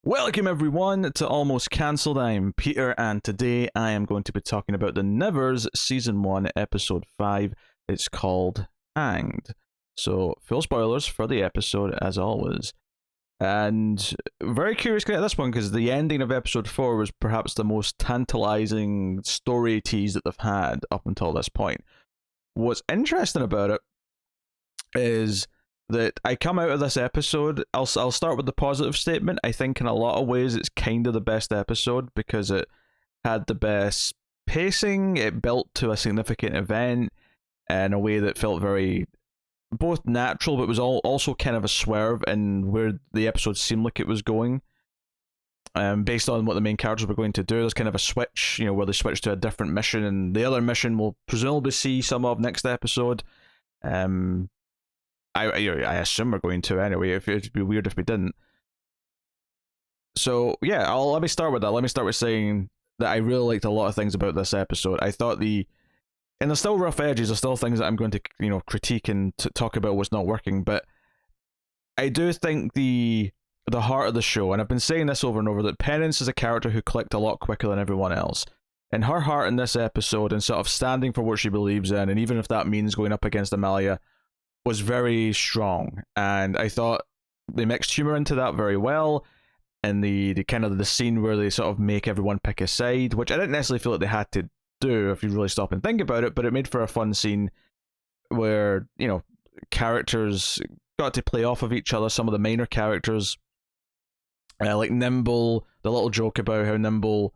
Welcome everyone to Almost Cancelled. I'm Peter, and today I am going to be talking about The Nevers Season 1, Episode 5. It's called Hanged. So, full spoilers for the episode, as always. And very curious to get this one, because the ending of Episode 4 was perhaps the most tantalizing story tease that they've had up until this point. What's interesting about it is that I come out of this episode, I'll start with the positive statement. I think in a lot of ways it's kind of the best episode because it had the best pacing, it built to a significant event in a way that felt very both natural but was also kind of a swerve in where the episode seemed like it was going. Based on what the main characters were going to do, there's kind of a switch, where they switch to a different mission, and the other mission we'll presumably see some of next episode. I assume we're going to anyway. It'd be weird if we didn't. So yeah, let me start with that. Let me start with saying that I really liked a lot of things about this episode. I thought and there's still rough edges. There's still things that I'm going to critique and talk about what's not working. But I do think the heart of the show, and I've been saying this over and over, that Penance is a character who clicked a lot quicker than everyone else. And her heart in this episode, and sort of standing for what she believes in, and even if that means going up against Amalia, was very strong. And I thought they mixed humor into that very well, and the kind of the scene where they sort of make everyone pick a side, which I didn't necessarily feel like they had to do if you really stop and think about it, but it made for a fun scene where characters got to play off of each other. Some of the minor characters, like Nimble, the little joke about how Nimble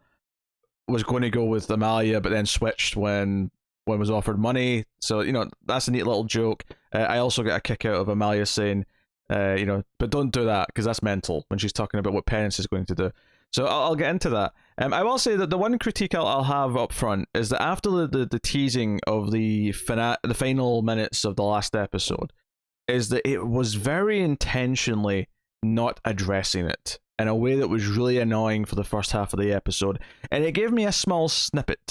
was going to go with Amalia but then switched when was offered money. So, that's a neat little joke. I also get a kick out of Amalia saying, but don't do that because that's mental, when she's talking about what Penance is going to do. So I'll get into that. I will say that the one critique I'll have up front is that after the teasing of the final minutes of the last episode, is that it was very intentionally not addressing it in a way that was really annoying for the first half of the episode. And it gave me a small snippet.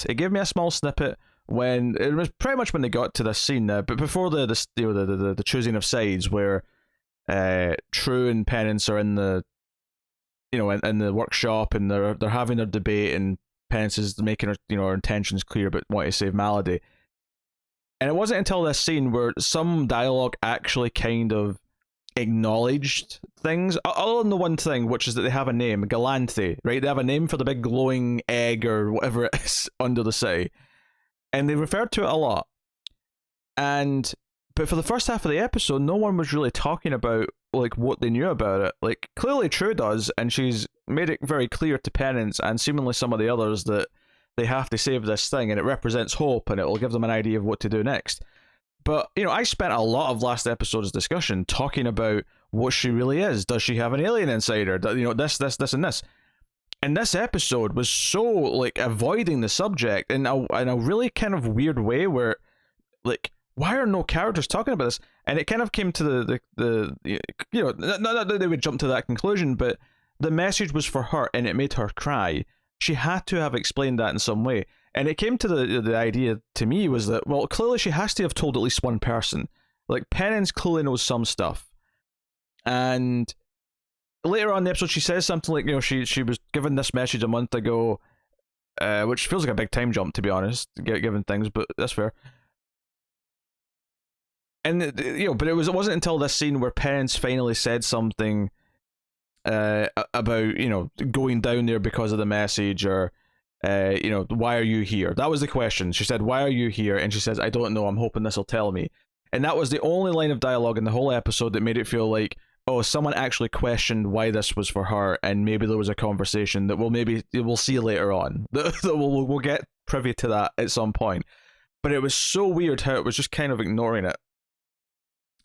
When it was pretty much when they got to this scene, but before the choosing of sides, where True and Penance are in the in the workshop, and they're having their debate, and Penance is making her intentions clear about wanting to save Malady. And it wasn't until this scene where some dialogue actually kind of acknowledged things, other than the one thing, which is that they have a name, Galanthe, right? They have a name for the big glowing egg or whatever it is under the city. And they referred to it a lot. But for the first half of the episode, no one was really talking about what they knew about it. Like, clearly True does, and she's made it very clear to Penance and seemingly some of the others that they have to save this thing, and it represents hope, and it will give them an idea of what to do next. But, I spent a lot of last episode's discussion talking about what she really is. Does she have an alien inside her? This, and this. And this episode was so avoiding the subject in a really kind of weird way, where why are no characters talking about this? And it kind of came to the not that they would jump to that conclusion, but the message was for her and it made her cry. She had to have explained that in some way. And it came to the idea to me was that, well, clearly she has to have told at least one person. Penance clearly knows some stuff. And later on in the episode, she says something like, she was given this message a month ago, which feels like a big time jump, to be honest, given things, but that's fair. And but it wasn't until this scene where Penance finally said something about going down there because of the message, or why are you here? That was the question. She said, why are you here? And she says, I don't know, I'm hoping this will tell me. And that was the only line of dialogue in the whole episode that made it feel like, oh, someone actually questioned why this was for her, and maybe there was a conversation that we'll see later on. We'll get privy to that at some point. But it was so weird how it was just kind of ignoring it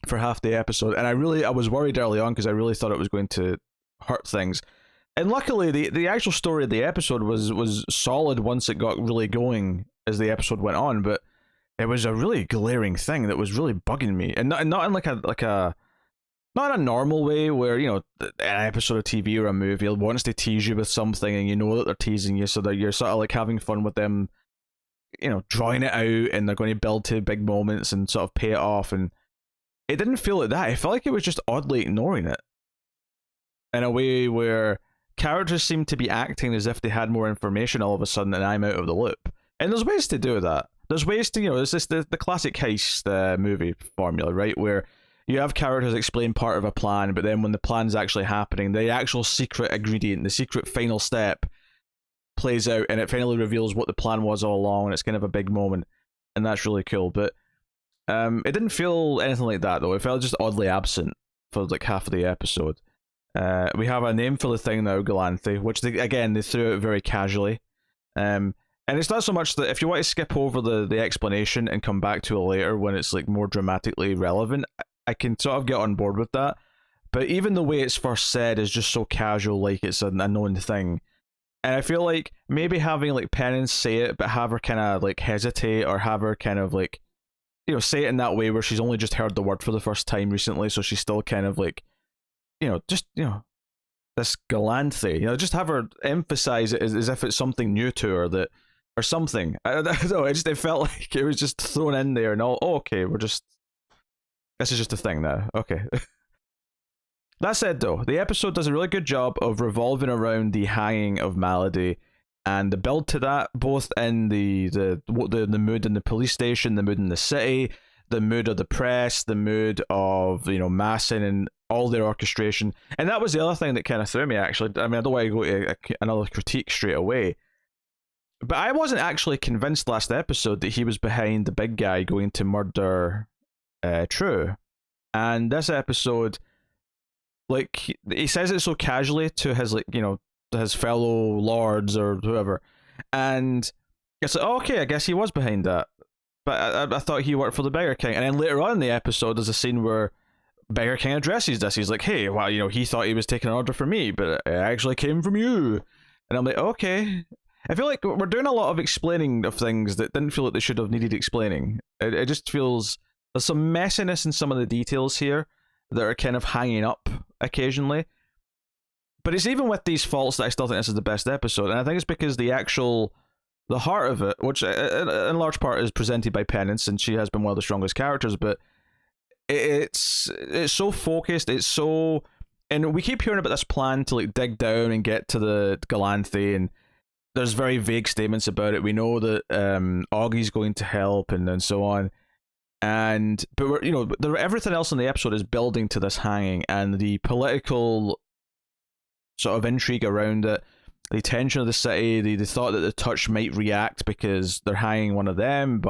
for half the episode, and I was worried early on because I really thought it was going to hurt things. And luckily, the actual story of the episode was solid once it got really going as the episode went on. But it was a really glaring thing that was really bugging me, and not in not in a normal way where an episode of TV or a movie wants to tease you with something, and that they're teasing you, so that you're sort of having fun with them, drawing it out, and they're going to build to big moments and sort of pay it off. And it didn't feel like that. It felt like it was just oddly ignoring it in a way where characters seem to be acting as if they had more information all of a sudden, and I'm out of the loop. And there's ways to do that. There's ways to, it's just the classic heist movie formula, right? Where you have characters explain part of a plan, but then when the plan's actually happening, the actual secret ingredient, the secret final step plays out, and it finally reveals what the plan was all along, and it's kind of a big moment, and that's really cool. But it didn't feel anything like that, though. It felt just oddly absent for like half of the episode. We have a name for the thing now, Galanthe, which they threw out very casually. And it's not so much that if you want to skip over the explanation and come back to it later when it's like more dramatically relevant, I can sort of get on board with that. But even the way it's first said is just so casual, like it's a known thing. And I feel like maybe having like Penance say it, but have her kind of like hesitate, or have her kind of like, say it in that way where she's only just heard the word for the first time recently, so she's still kind of like, this Galanthe, just have her emphasize it as if it's something new to her, that, or something. I don't know, it felt like it was just thrown in there, and okay, this is just a thing now, okay. That said, though, the episode does a really good job of revolving around the hanging of Malady, and the build to that, both in the mood in the police station, the mood in the city, the mood of the press, the mood of Mason and all their orchestration. And that was the other thing that kind of threw me, actually. I mean, I don't want to go to another critique straight away, but I wasn't actually convinced last episode that he was behind the big guy going to murder True. And this episode, like, he says it so casually to his, like, his fellow lords or whoever, and it's like, okay, I guess he was behind that, but I thought he worked for the Beggar King. And then later on in the episode, there's a scene where Beggar King addresses this. He's like, hey, well, he thought he was taking an order from me, but it actually came from you. And I'm like, okay. I feel like we're doing a lot of explaining of things that didn't feel like they should have needed explaining. It just feels there's some messiness in some of the details here that are kind of hanging up occasionally. But it's even with these faults that I still think this is the best episode. And I think it's because the heart of it, which in large part is presented by Penance, and she has been one of the strongest characters, but it's so focused, it's so... And we keep hearing about this plan to like dig down and get to the Galanthe, and there's very vague statements about it. We know that Augie's going to help, and so on. But we're, everything else in the episode is building to this hanging, and the political sort of intrigue around it, the tension of the city, the thought that the Touch might react because they're hanging one of them,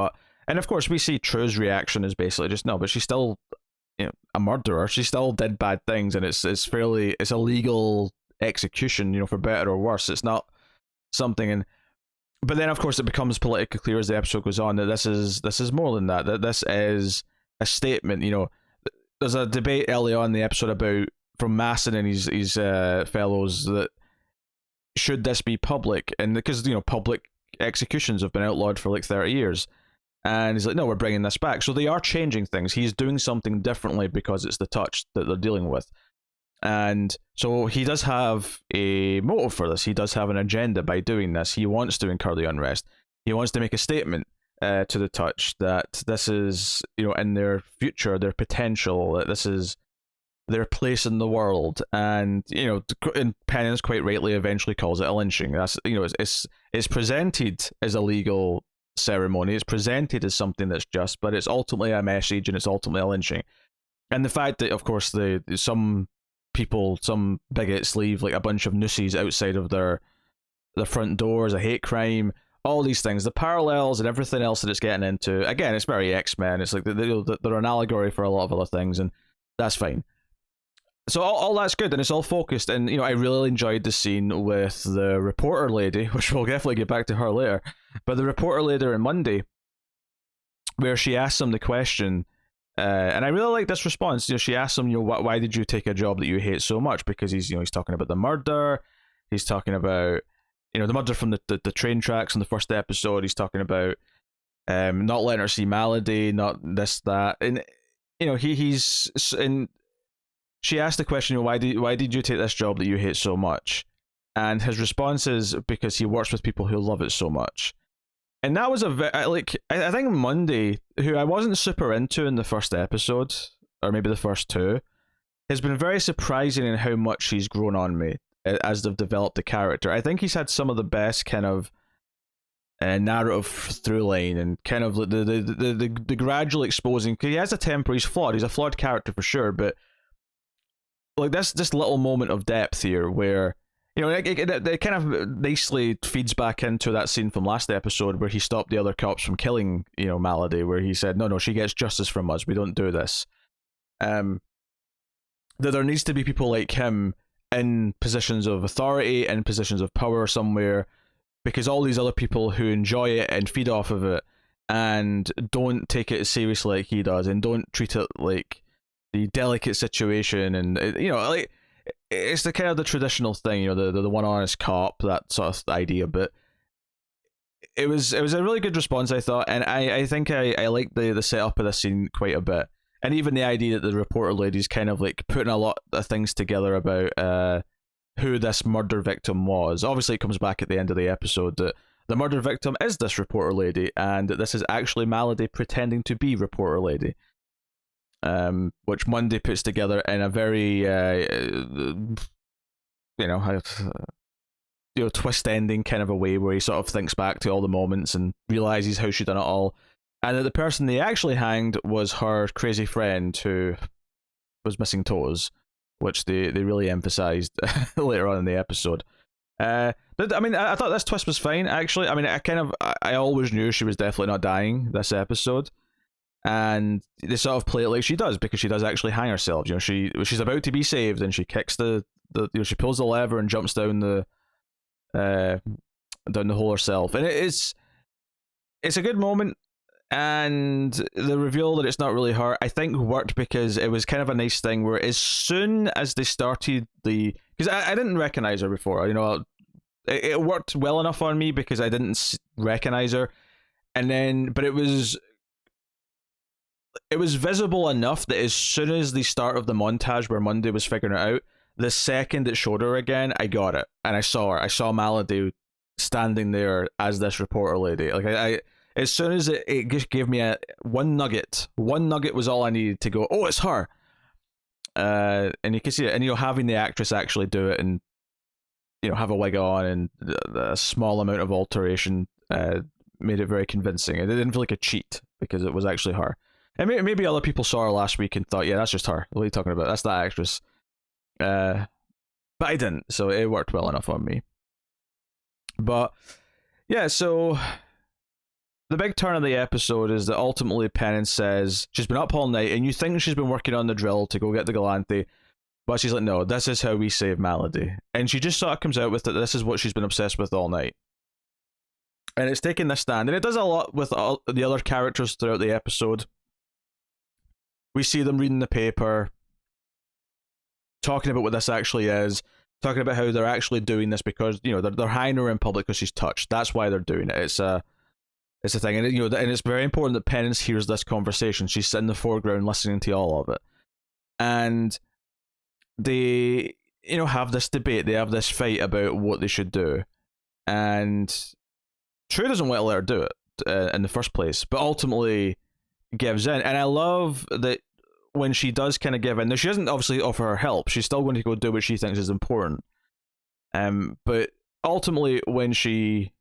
and of course we see True's reaction is basically just no, but she's still a murderer. She still did bad things, and it's a legal execution, for better or worse. It's not something. But then of course it becomes politically clear as the episode goes on that this is more than that this is a statement. There's a debate early on in the episode about, from Mason and his fellows, that should this be public, and because public executions have been outlawed for like 30 years, and he's like, no, we're bringing this back. So they are changing things. He's doing something differently because it's the Touch that they're dealing with. And so he does have a motive for this. He does have an agenda by doing this. He wants to incur the unrest. He wants to make a statement to the Touch that this is, in their future, their potential, that this is their place in the world. And, and Penance quite rightly eventually calls it a lynching. That's, it's presented as a legal ceremony. It's presented as something that's just, but it's ultimately a message, and it's ultimately a lynching. And the fact that, of course, some bigots leave like a bunch of nooses outside of their front doors, a hate crime, all these things, the parallels and everything else that it's getting into. Again, it's very X-Men. It's like they're an allegory for a lot of other things, and that's fine. So all that's good, and it's all focused. And I really enjoyed the scene with the reporter lady, which we'll definitely get back to her later. But the reporter lady on Monday, where she asks him the question. And I really like this response. She asks him, why did you take a job that you hate so much? Because he's talking about the murder. He's talking about, the murder from the train tracks in the first episode. He's talking about not letting her see Malady, not this, that. And, and she asked the question, why did you take this job that you hate so much? And his response is, because he works with people who love it so much. And that was I think Monday, who I wasn't super into in the first episode, or maybe the first two, has been very surprising in how much she's grown on me. as they've developed the character. I think he's had some of the best kind of narrative through line, and kind of the gradual exposing, because he has a temper, he's flawed, he's a flawed character for sure, but like this little moment of depth here where, you know, it kind of nicely feeds back into that scene from last episode where he stopped the other cops from killing, you know, Malady, where he said, no, she gets justice from us, we don't do this. That there needs to be people like him in positions of authority and positions of power somewhere, because all these other people who enjoy it and feed off of it and don't take it as seriously like he does, and don't treat it like the delicate situation, and you know, like, it's the kind of the traditional thing, you know, the one honest cop, that sort of idea. But it was a really good response, I thought, and I think I liked the setup of this scene quite a bit, and even the idea that the reporter lady's kind of like putting a lot of things together about who this murder victim was. Obviously, it comes back at the end of the episode that the murder victim is this reporter lady, and that this is actually Malady pretending to be reporter lady. Which Monday puts together in a very, twist ending kind of a way, where he sort of thinks back to all the moments and realizes how she done it all, and that the person they actually hanged was her crazy friend who was missing toes, which they really emphasized later on in the episode. I thought this twist was fine, actually. I mean, I always knew she was definitely not dying this episode, and they sort of play it like she does, because she does actually hang herself. You know, she's about to be saved, and she kicks she pulls the lever and jumps down the hole herself, and it's a good moment. And the reveal that it's not really her, I think, worked because it was kind of a nice thing where as soon as they started because I didn't recognize her before, you know, it worked well enough on me because I didn't recognize her, and then, but it was visible enough that as soon as the start of the montage where Monday was figuring it out, the second it showed her again, I got it, and I saw her. I saw Malady standing there as this reporter lady. Like, I as soon as it just gave me one nugget was all I needed to go, oh, it's her. And you can see it, and, you know, having the actress actually do it, and, you know, have a wig on, and a small amount of alteration made it very convincing. It didn't feel like a cheat because it was actually her. And maybe other people saw her last week and thought, yeah, that's just her. What are you talking about? That's that actress. But I didn't, so it worked well enough on me. But yeah, so the big turn of the episode is that ultimately Penance says she's been up all night, and you think she's been working on the drill to go get the Galante, but she's like, no, this is how we save Malady. And she just sort of comes out with that this is what she's been obsessed with all night. And it's taking this stand, and it does a lot with all the other characters throughout the episode. We see them reading the paper, talking about what this actually is, talking about how they're actually doing this because, you know, they're hiding her in public because she's touched. That's why they're doing it. It's a thing, and, you know, and it's very important that Penance hears this conversation. She's in the foreground listening to all of it, and they, you know, have this debate. They have this fight about what they should do, and True doesn't want to let her do it in the first place, but ultimately gives in. And I love that when she does kind of give in. Now, she doesn't obviously offer her help. She's still going to go do what she thinks is important. But ultimately, when she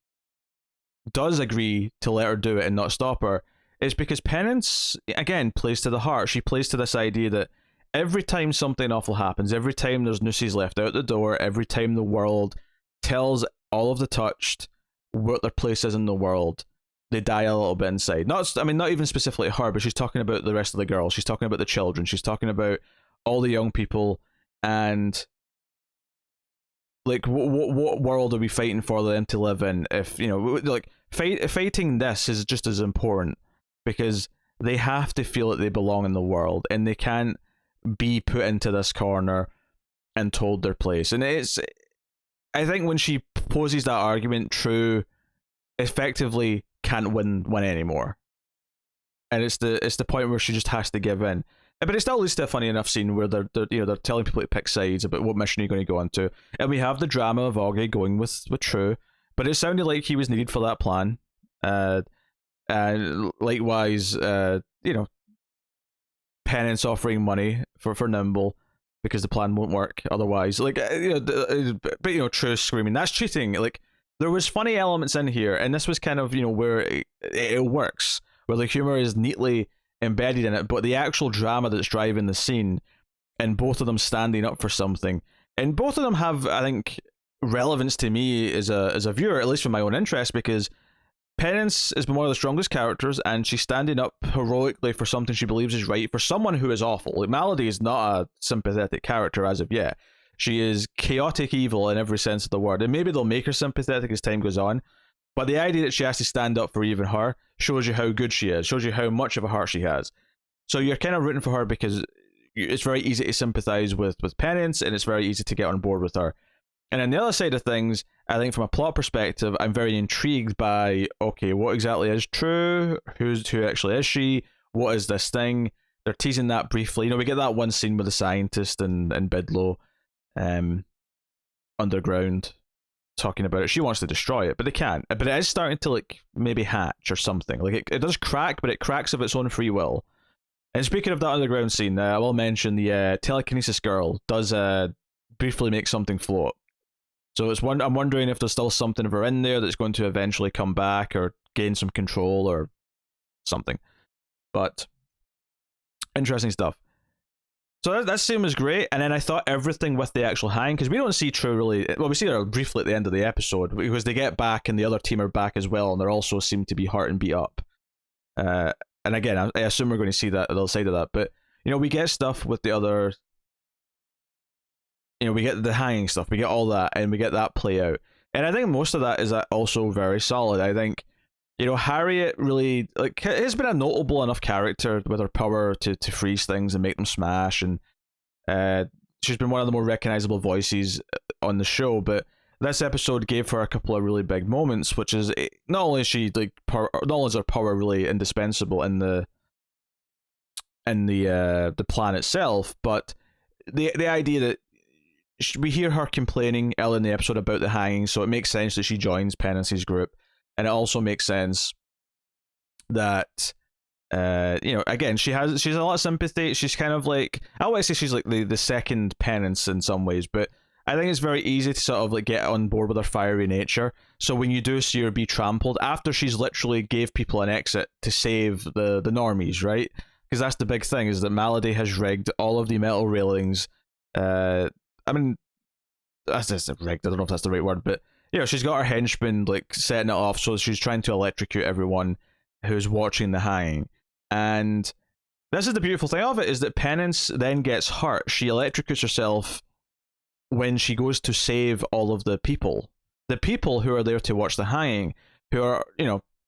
does agree to let her do it and not stop her, it's because Penance, again, plays to the heart. She plays to this idea that every time something awful happens, every time there's nooses left out the door, every time the world tells all of the touched what their place is in the world, they die a little bit inside. Not even specifically her, but she's talking about the rest of the girls. She's talking about the children. She's talking about all the young people, and like, what world are we fighting for them to live in? If, you know, like, fighting this is just as important, because they have to feel that they belong in the world, and they can't be put into this corner and told their place. And I think when she poses that argument, True effectively can't win anymore, and it's the point where she just has to give in. But it still leads to a funny enough scene where they're telling people to pick sides about what mission you're going to go into, and we have the drama of Augie going with True, but it sounded like he was needed for that plan. And likewise, Penance offering money for Nimble, because the plan won't work otherwise. Like, but true screaming, that's cheating. Like, there was funny elements in here, and this was kind of, where it works, where the humor is neatly embedded in it, but the actual drama that's driving the scene, and both of them standing up for something, and both of them have, I think, relevance to me as a viewer, at least for my own interest, because Penance has been one of the strongest characters, and she's standing up heroically for something she believes is right for someone who is awful. Like, Malady is not a sympathetic character as of yet. She is chaotic evil in every sense of the word, and maybe they'll make her sympathetic as time goes on, but the idea that she has to stand up for even her shows you how good she is, shows you how much of a heart she has. So you're kind of rooting for her because it's very easy to sympathize with Penance, and it's very easy to get on board with her. And on the other side of things, I think from a plot perspective, I'm very intrigued by, okay, what exactly is true? Who actually is she? What is this thing? They're teasing that briefly. We get that one scene with the scientist and Bidlow underground talking about it. She wants to destroy it, but they can't. But it is starting to, like, maybe hatch or something. Like, it does crack, but it cracks of its own free will. And speaking of that underground scene, I will mention the telekinesis girl does briefly make something float. So I'm wondering if there's still something of her in there that's going to eventually come back or gain some control or something. But interesting stuff. So that scene was great, and then I thought everything with the actual hang, because we don't see True really, well, we see her briefly at the end of the episode, because they get back and the other team are back as well, and they also seem to be hurt and beat up. And again, I assume we're going to see that, the other side of that, but, we get stuff with the other, we get the hanging stuff, we get all that, and we get that play out. And I think most of that is also very solid. I think, Harriet really, like, has been a notable enough character with her power to freeze things and make them smash, and she's been one of the more recognizable voices on the show, but this episode gave her a couple of really big moments, which is, not only is she, like, not only is her power really indispensable in the plan itself, but the idea that we hear her complaining early in the episode about the hanging, so it makes sense that she joins Penance's group. And it also makes sense that, again, she's a lot of sympathy. She's kind of like, I want to say she's like the second Penance in some ways, but I think it's very easy to sort of like get on board with her fiery nature. So when you do see her be trampled, after she's literally gave people an exit to save the normies, right? Because that's the big thing, is that Malady has rigged all of the metal railings. I mean, that's just rigged, I don't know if that's the right word, but she's got her henchmen, like, setting it off, so she's trying to electrocute everyone who's watching the hanging. And this is the beautiful thing of it, is that Penance then gets hurt. She electrocutes herself when she goes to save all of the people. The people who are there to watch the hanging, who are,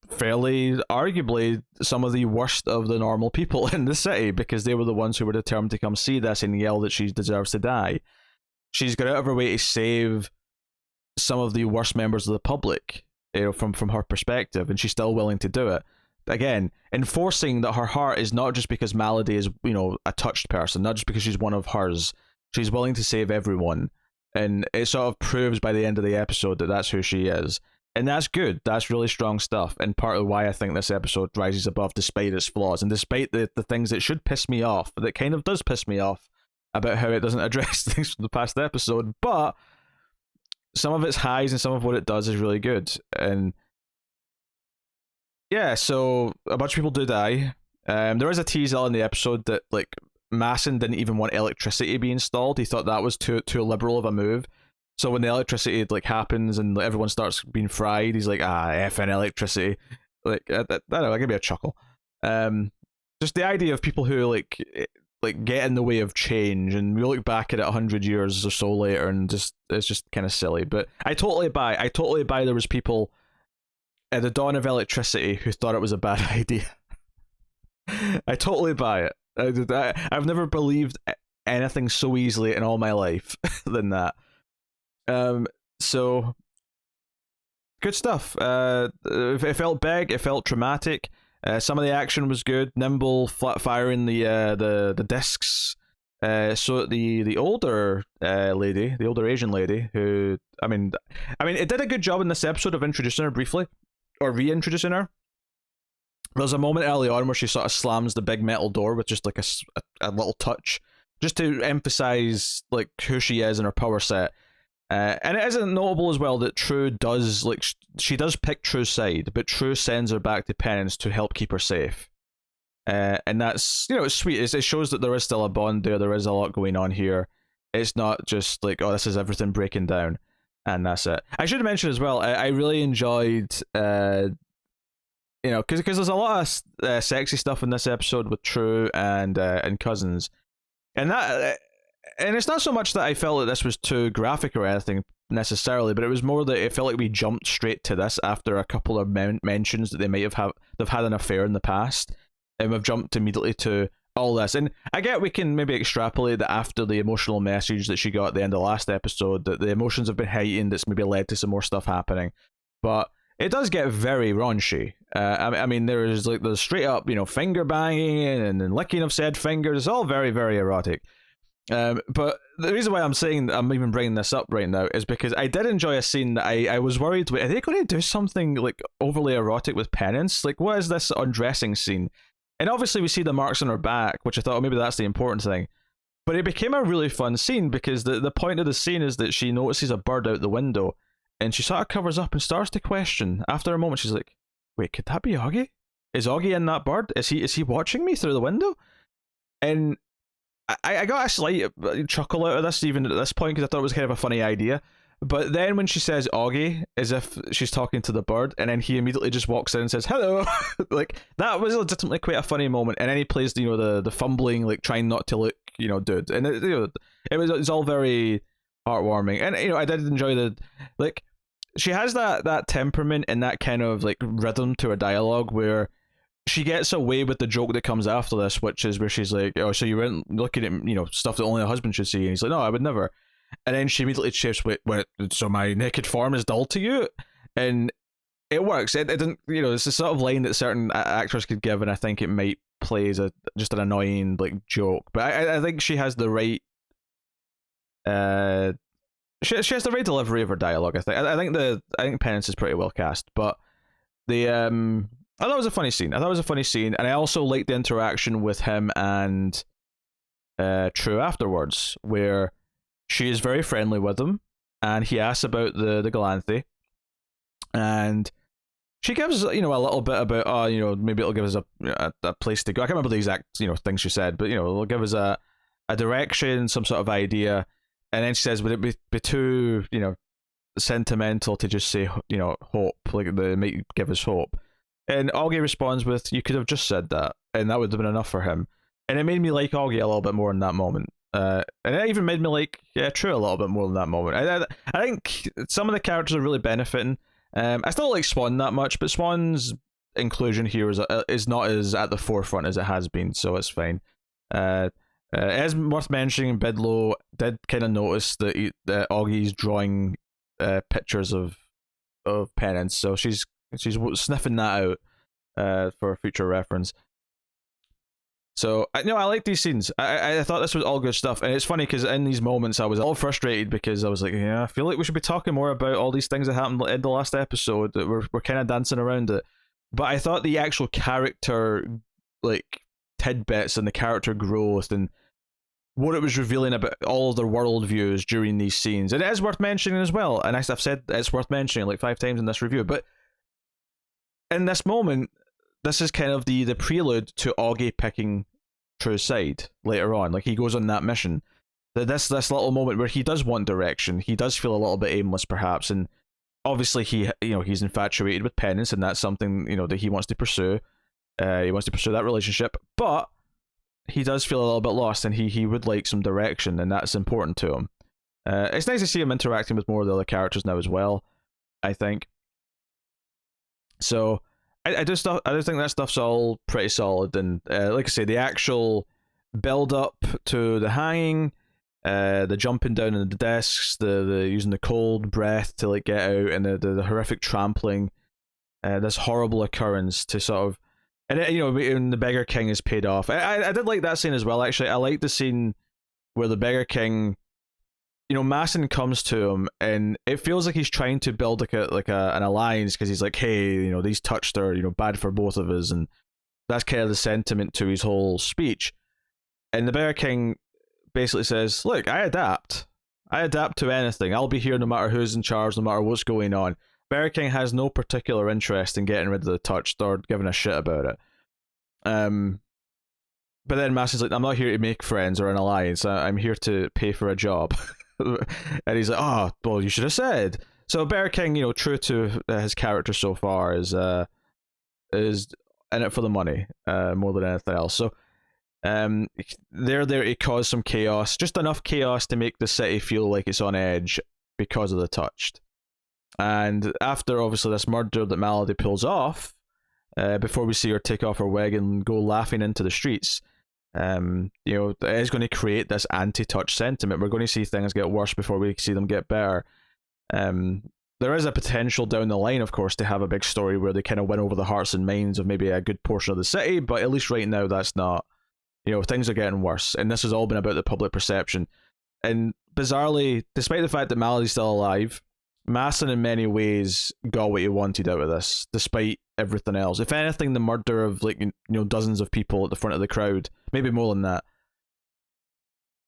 fairly, arguably, some of the worst of the normal people in the city, because they were the ones who were determined to come see this and yell that she deserves to die. She's got out of her way to save some of the worst members of the public, from her perspective, and she's still willing to do it. Again, enforcing that her heart is not just because Malady is, a touched person, not just because she's one of hers. She's willing to save everyone, and it sort of proves by the end of the episode that that's who she is, and that's good. That's really strong stuff, and part of why I think this episode rises above, despite its flaws, and despite the things that should piss me off, that kind of does piss me off about how it doesn't address things from the past episode, but some of its highs and some of what it does is really good. And yeah, so a bunch of people do die. There is a teaser in the episode that, like, Masson didn't even want electricity to be installed. He thought that was too liberal of a move. So when the electricity, like, happens and everyone starts being fried, he's like, effing electricity. Like, I don't know, that gave me a chuckle. Just the idea of people who, like get in the way of change, and we look back at it 100 years or so later, and it's just kind of silly. But I totally buy there was people at the dawn of electricity who thought it was a bad idea. I totally buy it. I've never believed anything so easily in all my life than that. So good stuff. It felt big, it felt dramatic. Some of the action was good. Nimble flat firing the discs. So the older lady, the older Asian lady, who I mean, it did a good job in this episode of introducing her briefly, or reintroducing her. There's a moment early on where she sort of slams the big metal door with just like a little touch, just to emphasize like who she is and her power set. And it isn't notable as well that True does like she does pick True's side, but True sends her back to Penance to help keep her safe. And that's, you know, it's sweet. It shows that there is still a bond there. There is a lot going on here. It's not just like, oh, this is everything breaking down, and that's it. I should mention as well, I really enjoyed, you know, because there's a lot of sexy stuff in this episode with True and Cousins, and that, and it's not so much that I felt that this was too graphic or anything necessarily, but it was more that it felt like we jumped straight to this after a couple of mentions that they might they've had an affair in the past. And we've jumped immediately to all this. And I get we can maybe extrapolate that after the emotional message that she got at the end of the last episode, that the emotions have been heightened, it's maybe led to some more stuff happening. But it does get very raunchy. I mean, there's like the straight up, you know, finger banging and licking of said fingers. It's all very, very erotic. But the reason why I'm saying that I'm even bringing this up right now is because I did enjoy a scene that I was worried, are they going to do something like overly erotic with Penance? Like, what is this undressing scene? And obviously we see the marks on her back, which I thought, oh, maybe that's the important thing. But it became a really fun scene because the point of the scene is that she notices a bird out the window and she sort of covers up and starts to question. After a moment, she's like, wait, could that be Augie? Is Augie in that bird? Is he watching me through the window? And I got a slight chuckle out of this even at this point because I thought it was kind of a funny idea. But then when she says Augie, as if she's talking to the bird, and then he immediately just walks in and says hello, like that was legitimately quite a funny moment. And then he plays, you know, the fumbling, like trying not to look, you know, dude, and it, you know, it was all very heartwarming. And you know, I did enjoy the, like, she has that temperament and that kind of like rhythm to her dialogue where she gets away with the joke that comes after this, which is where she's like, oh, so you weren't looking at, you know, stuff that only a husband should see, and he's like, no, I would never. And then she immediately shifts with, so my naked form is dull to you? And it works. It didn't, you know, it's the sort of line that certain actors could give, and I think it might play as just an annoying, like, joke. But I think she has the right, she has the right delivery of her dialogue, I think. I think Penance is pretty well cast, but the, I thought it was a funny scene. And I also liked the interaction with him and True afterwards, where she is very friendly with him, and he asks about the Galanthe, and she gives, you know, a little bit about, oh, you know, maybe it'll give us a place to go. I can't remember the exact, you know, thing she said, but, you know, it'll give us a direction, some sort of idea, and then she says, would it be too, you know, sentimental to just say, you know, hope, like they might give us hope? And Augie responds with, you could have just said that, and that would have been enough for him. And it made me like Augie a little bit more in that moment. And it even made me like True a little bit more in that moment. I think some of the characters are really benefiting. I still like Swan that much, but Swan's inclusion here is not as at the forefront as it has been, so it's fine. It is worth mentioning, Bidlow did kind of notice that Augie's drawing pictures of Penance, so she's sniffing that out for future reference. So, I like these scenes. I thought this was all good stuff. And it's funny because in these moments I was all frustrated because I was like, yeah, I feel like we should be talking more about all these things that happened in the last episode, that we're kind of dancing around it. But I thought the actual character, like, tidbits and the character growth and what it was revealing about all of their worldviews during these scenes. And it is worth mentioning as well. And I've said it's worth mentioning like 5 times in this review. But in this moment, this is kind of the prelude to Augie picking True's side later on. Like, he goes on that mission. This little moment where he does want direction. He does feel a little bit aimless, perhaps, and obviously he's infatuated with Penance, and that's something, you know, that he wants to pursue. He wants to pursue that relationship, but he does feel a little bit lost, and he would like some direction, and that's important to him. It's nice to see him interacting with more of the other characters now as well, I think. So I do think that stuff's all pretty solid, and like I say, the actual build up to the hanging, the jumping down on the desks, the using the cold breath to like get out, and the horrific trampling, this horrible occurrence to sort of, and you know, when the Beggar King is paid off. I did like that scene as well. Actually, I like the scene where the Beggar King, you know, Masson comes to him, and it feels like he's trying to build an alliance, because he's like, hey, you know, these touched are, you know, bad for both of us, and that's kind of the sentiment to his whole speech. And the Bear King basically says, "Look, I adapt. I adapt to anything. I'll be here no matter who's in charge, no matter what's going on." Burger King has no particular interest in getting rid of the Touched or giving a shit about it. But then Massey's like, "I'm not here to make friends or an alliance. I'm here to pay for a job." And he's like, "Oh, well, you should have said." So Burger King, true to his character so far, is in it for the money more than anything else. So they're there to cause some chaos, just enough chaos to make the city feel like it's on edge because of the Touched. And after obviously this murder that Malady pulls off, before we see her take off her wig and go laughing into the streets, it is going to create this anti-Touch sentiment. We're going to see things get worse before we see them get better. There is a potential down the line, of course, to have a big story where they kind of win over the hearts and minds of maybe a good portion of the city, but at least right now that's not. Things are getting worse, and this has all been about the public perception. And bizarrely, despite the fact that Malady's still alive, Masson in many ways got what he wanted out of this, despite everything else. If anything, the murder of dozens of people at the front of the crowd, maybe more than that,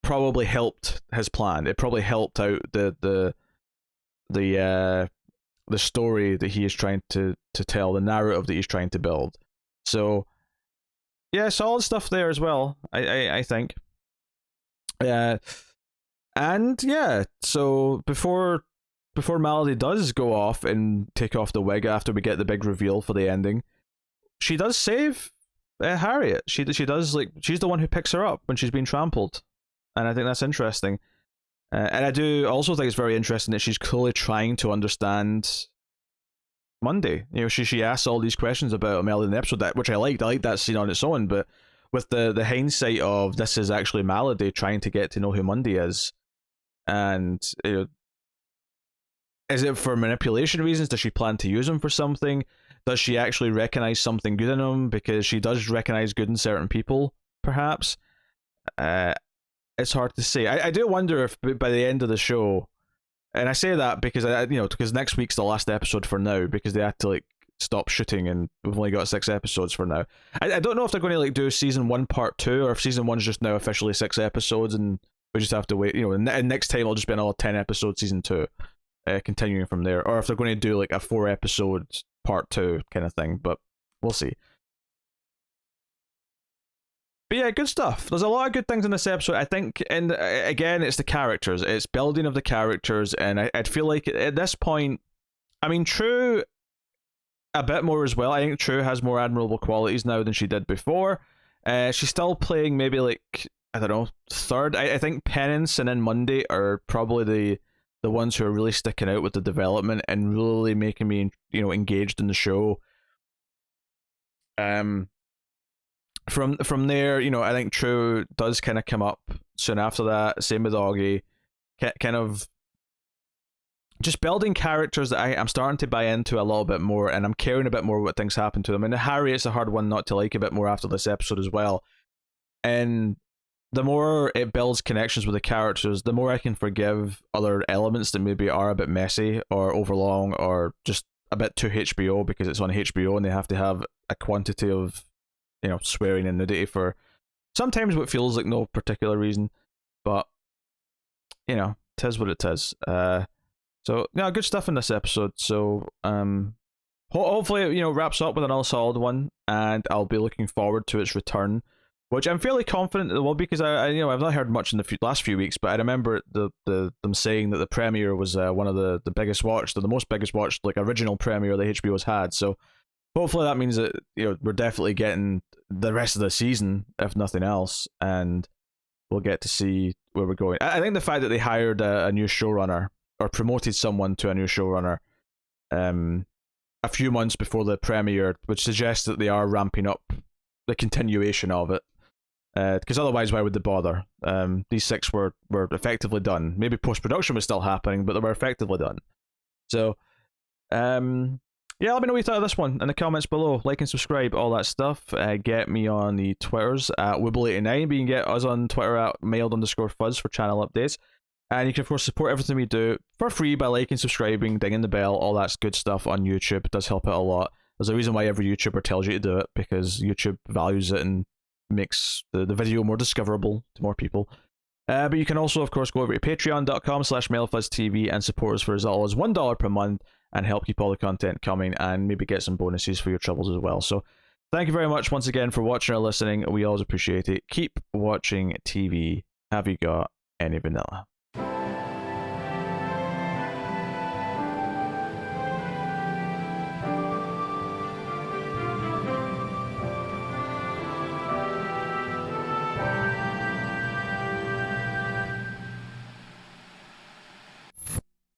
probably helped his plan. It probably helped out the story that he is trying to tell, the narrative that he's trying to build. So yeah, solid stuff there as well, I think. And yeah, so before Malady does go off and take off the wig after we get the big reveal for the ending, she does save Harriet. She does, she's the one who picks her up when she's being trampled, and I think that's interesting. And I do also think it's very interesting that she's clearly trying to understand Monday. She asks all these questions about Melody in the episode, which I liked. I liked that scene on its own, but with the hindsight of this is actually Malady trying to get to know who Monday is, and is it for manipulation reasons? Does she plan to use him for something? Does she actually recognize something good in him? Because she does recognize good in certain people, perhaps. It's hard to say. I do wonder if by the end of the show, and I say that because because next week's the last episode for now, because they had to stop shooting and we've only got 6 episodes for now. I don't know if they're going to do season 1 part 2, or if season 1's just now officially 6 episodes and we just have to wait. And next time it'll just be another 10 episode season 2, continuing from there, or if they're going to do a 4 episode part 2 kind of thing. But we'll see. But yeah, good stuff. There's a lot of good things in this episode, I think, and again, it's the characters. It's building of the characters, and I'd feel like at this point, I mean, True, a bit more as well. I think True has more admirable qualities now than she did before. She's still playing maybe I don't know, third. I think Penance and then Monday are probably the ones who are really sticking out with the development and really making me, engaged in the show. From there, I think True does kind of come up soon after that. Same with Augie. Kind of just building characters that I'm starting to buy into a little bit more, and I'm caring a bit more what things happen to them. And Harriet's a hard one not to like a bit more after this episode as well. And the more it builds connections with the characters, the more I can forgive other elements that maybe are a bit messy or overlong or just a bit too HBO because it's on HBO and they have to have a quantity of swearing and nudity for sometimes what feels like no particular reason, but tis what it is. So yeah, good stuff in this episode. So hopefully it wraps up with another solid one, and I'll be looking forward to its return, which I'm fairly confident it will be, because I've not heard much in the last few weeks, but I remember them saying that the premiere was one of the biggest watched, or the most biggest watched original premiere that HBO's had. So hopefully that means that we're definitely getting the rest of the season, if nothing else, and we'll get to see where we're going. I think the fact that they hired a new showrunner, or promoted someone to a new showrunner, a few months before the premiere, which suggests that they are ramping up the continuation of it. Because otherwise, why would they bother? These 6 were effectively done. Maybe post-production was still happening, but they were effectively done. So, yeah, let me know what you thought of this one in the comments below. Like and subscribe, all that stuff. Get me on the Twitters at Wibble89, but you can get us on Twitter at mailed_fuzz for channel updates. And you can, of course, support everything we do for free by liking, subscribing, dinging the bell, all that good stuff on YouTube. It does help out a lot. There's a reason why every YouTuber tells you to do it, because YouTube values it and makes the video more discoverable to more people. But you can also, of course, go over to patreon.com/MailFuzzTV and support us for as little as $1 per month and help keep all the content coming and maybe get some bonuses for your troubles as well. So thank you very much once again for watching or listening. We always appreciate it. Keep watching TV. Have you got any vanilla?